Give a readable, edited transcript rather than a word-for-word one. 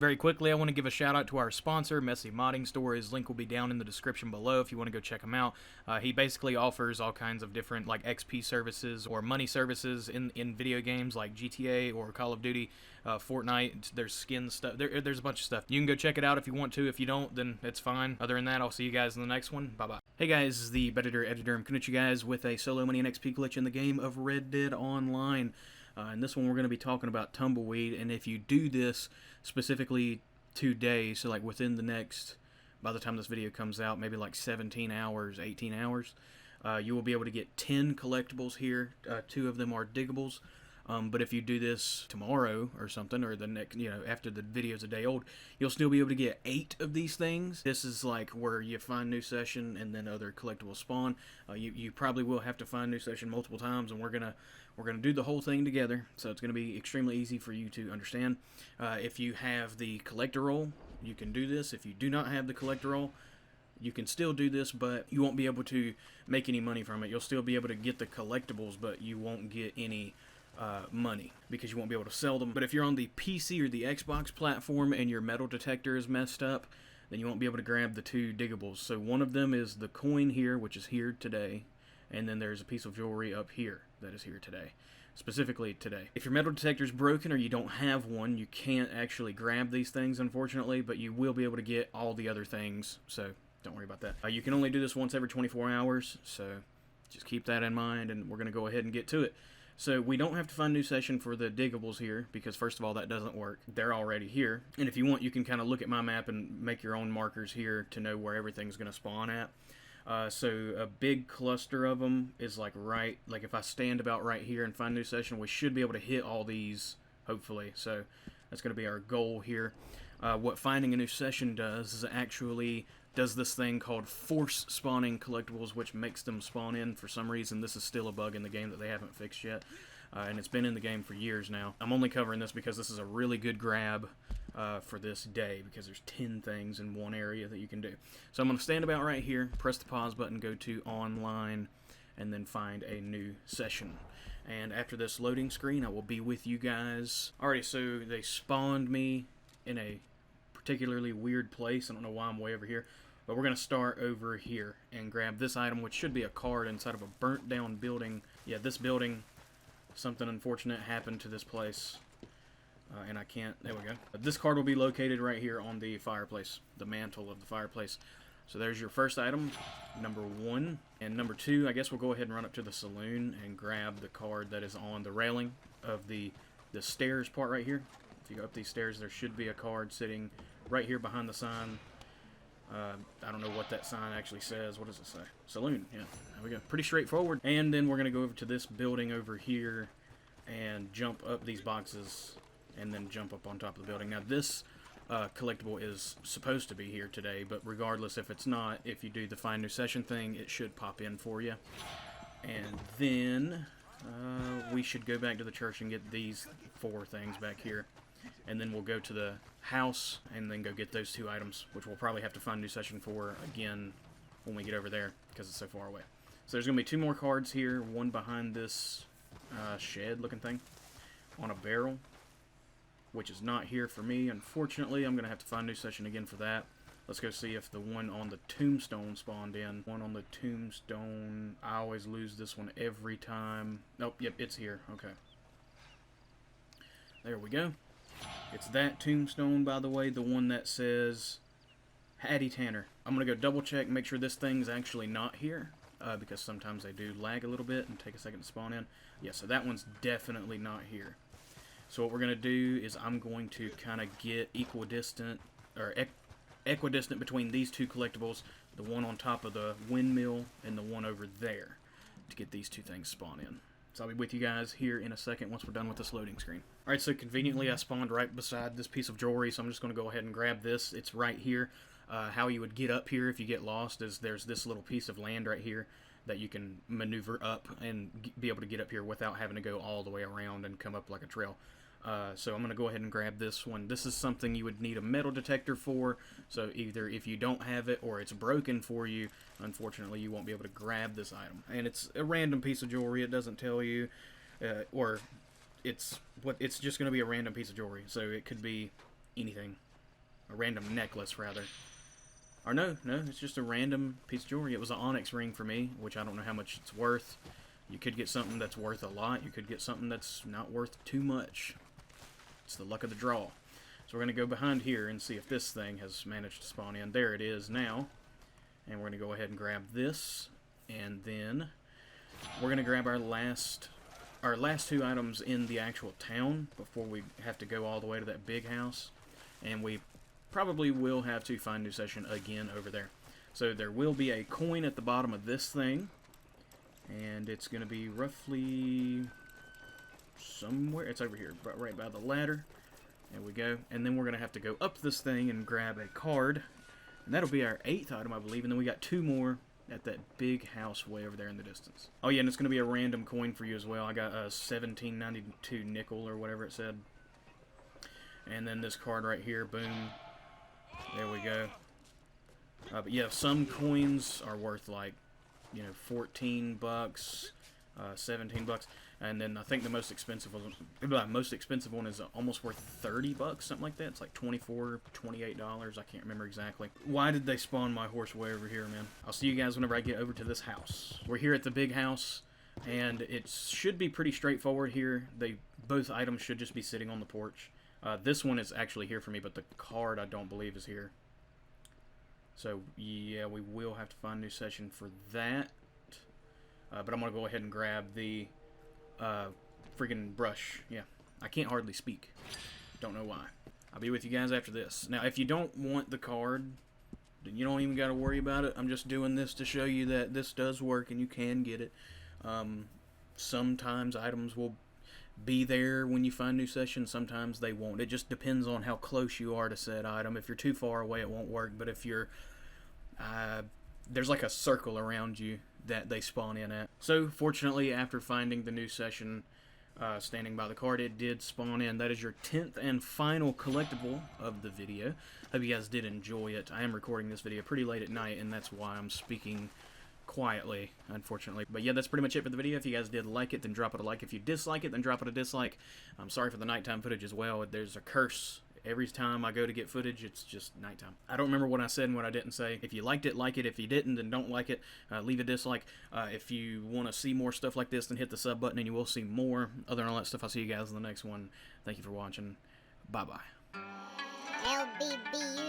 Very quickly, I want to give a shout out to our sponsor, Messy Modding Store. His link will be down in the description below if you want to go check him out. He basically offers all kinds of different like XP services or money services in video games like GTA or Call of Duty, Fortnite. There's skin stuff. There's a bunch of stuff. You can go check it out if you want to. If you don't, then it's fine. Other than that, I'll see you guys in the next one. Bye bye. Hey guys, this is the Bedditor Editor. I'm coming at you guys with a solo money and XP glitch in the game of Red Dead Online. In this one, we're going to be talking about Tumbleweed, and if you do this specifically today, so like within the next, by the time this video comes out, maybe like 17 hours, 18 hours, you will be able to get 10 collectibles here. 2 of them are diggables. But if you do this tomorrow or something, or the next, after the video's a day old, you'll still be able to get 8 of these things. This is like where you find new session and then other collectibles spawn. You probably will have to find new session multiple times, and we're gonna do the whole thing together. So it's gonna be extremely easy for you to understand. If you have the collector roll, you can do this. If you do not have the collector roll, you can still do this, but you won't be able to make any money from it. You'll still be able to get the collectibles, but you won't get any money because you won't be able to sell them. But if you're on the PC or the Xbox platform and your metal detector is messed up, then you won't be able to grab the 2 diggables. So one of them is the coin here, which is here today, and then there's a piece of jewelry up here that is here today, specifically today. If your metal detector is broken or you don't have one, you can't actually grab these things, unfortunately, but you will be able to get all the other things, so don't worry about that. You can only do this once every 24 hours, so just keep that in mind, and we're going to go ahead and get to it. So we don't have to find new session for the diggables here, because first of all, that doesn't work. They're already here. And if you want, you can kind of look at my map and make your own markers here to know where everything's going to spawn at. So a big cluster of them is like if I stand about right here and find new session, we should be able to hit all these, hopefully. So that's going to be our goal here. What finding a new session does is it actually does this thing called force spawning collectibles, which makes them spawn in. For some reason, this is still a bug in the game that they haven't fixed yet, and it's been in the game for years now. I'm only covering this because this is a really good grab for this day, because there's 10 things in one area that you can do. So I'm going to stand about right here, press the pause button, go to online, and then find a new session. And after this loading screen, I will be with you guys. Alrighty, so they spawned me in a particularly weird place. I don't know why I'm way over here, but we're going to start over here and grab this item, which should be a card inside of a burnt down building. Yeah, this building, something unfortunate happened to this place, and I can't, there we go. This card will be located right here on the fireplace, the mantle of the fireplace. So there's your first item, number 1. And number 2, I guess we'll go ahead and run up to the saloon and grab the card that is on the railing of the stairs part right here. If you go up these stairs, there should be a card sitting right here behind the sign. I don't know what that sign actually says. What does it say? Saloon. Yeah, there we go. Pretty straightforward. And then we're going to go over to this building over here and jump up these boxes and then jump up on top of the building. Now this collectible is supposed to be here today, but regardless if it's not, if you do the find new session thing, it should pop in for you. And then we should go back to the church and get these 4 things back here. And then we'll go to the house and then go get those 2 items, which we'll probably have to find a new session for again when we get over there, because it's so far away. So there's going to be 2 more cards here, one behind this shed looking thing on a barrel, which is not here for me, unfortunately. I'm going to have to find a new session again for that. Let's go see if the one on the tombstone spawned in. One on the tombstone, I always lose this one every time. Nope, yep, it's here. Okay. There we go. It's that tombstone, by the way, the one that says Hattie Tanner. I'm going to go double check, make sure this thing's actually not here, because sometimes they do lag a little bit and take a second to spawn in. Yeah, so that one's definitely not here. So what we're going to do is I'm going to kind of get equidistant between these 2 collectibles, the one on top of the windmill and the one over there, to get these 2 things spawn in. So I'll be with you guys here in a second once we're done with this loading screen. Alright, so conveniently I spawned right beside this piece of jewelry, so I'm just going to go ahead and grab this. It's right here. How you would get up here if you get lost is there's this little piece of land right here that you can maneuver up and be able to get up here without having to go all the way around and come up like a trail. So I'm going to go ahead and grab this one. This is something you would need a metal detector for, so either if you don't have it or it's broken for you, unfortunately you won't be able to grab this item. And it's a random piece of jewelry, it doesn't tell you, or it's just going to be a random piece of jewelry, so it could be anything. A random necklace, rather. Or no, it's just a random piece of jewelry. It was an onyx ring for me, which I don't know how much it's worth. You could get something that's worth a lot. You could get something that's not worth too much. It's the luck of the draw. So we're going to go behind here and see if this thing has managed to spawn in. There it is now. And we're going to go ahead and grab this. And then we're going to grab our last 2 items in the actual town before we have to go all the way to that big house. And we probably will have to find new session again over there. So there will be a coin at the bottom of this thing. And it's going to be roughly somewhere. It's over here, right by the ladder. There we go. And then we're going to have to go up this thing and grab a card. And that'll be our 8th item, I believe. And then we got 2 more at that big house way over there in the distance. Oh yeah, and it's going to be a random coin for you as well. I got a 1792 nickel or whatever it said. And then this card right here, boom. There we go. But yeah, some coins are worth like, you know, 14 bucks, 17 bucks. And then I think the most expensive one is almost worth 30 bucks, something like that. It's like $24, $28. I can't remember exactly. Why did they spawn my horse way over here, man? I'll see you guys whenever I get over to this house. We're here at the big house, and it should be pretty straightforward here. Both items should just be sitting on the porch. This one is actually here for me, but the card I don't believe is here. So, yeah, we will have to find a new session for that. But I'm going to go ahead and grab the freaking brush. Yeah, I can't hardly speak. Don't know why. I'll be with you guys after this. Now, if you don't want the card, then you don't even got to worry about it. I'm just doing this to show you that this does work and you can get it. Sometimes items will be there when you find new sessions. Sometimes they won't. It just depends on how close you are to said item. If you're too far away, it won't work. But if you're there's like a circle around you that they spawn in at. So fortunately, after finding the new session standing by the card, it did spawn in. That is your 10th and final collectible of the video. Hope you guys did enjoy it. I am recording this video pretty late at night, and that's why I'm speaking quietly, unfortunately. But yeah, that's pretty much it for the video. If you guys did like it, then drop it a like. If you dislike it, then drop it a dislike. I'm sorry for the nighttime footage as well. There's a curse. Every time I go to get footage, it's just nighttime. I don't remember what I said and what I didn't say. If you liked it, like it. If you didn't, then don't like it. Leave a dislike. If you want to see more stuff like this, then hit the sub button and you will see more. Other than all that stuff, I'll see you guys in the next one. Thank you for watching. Bye-bye. LBBU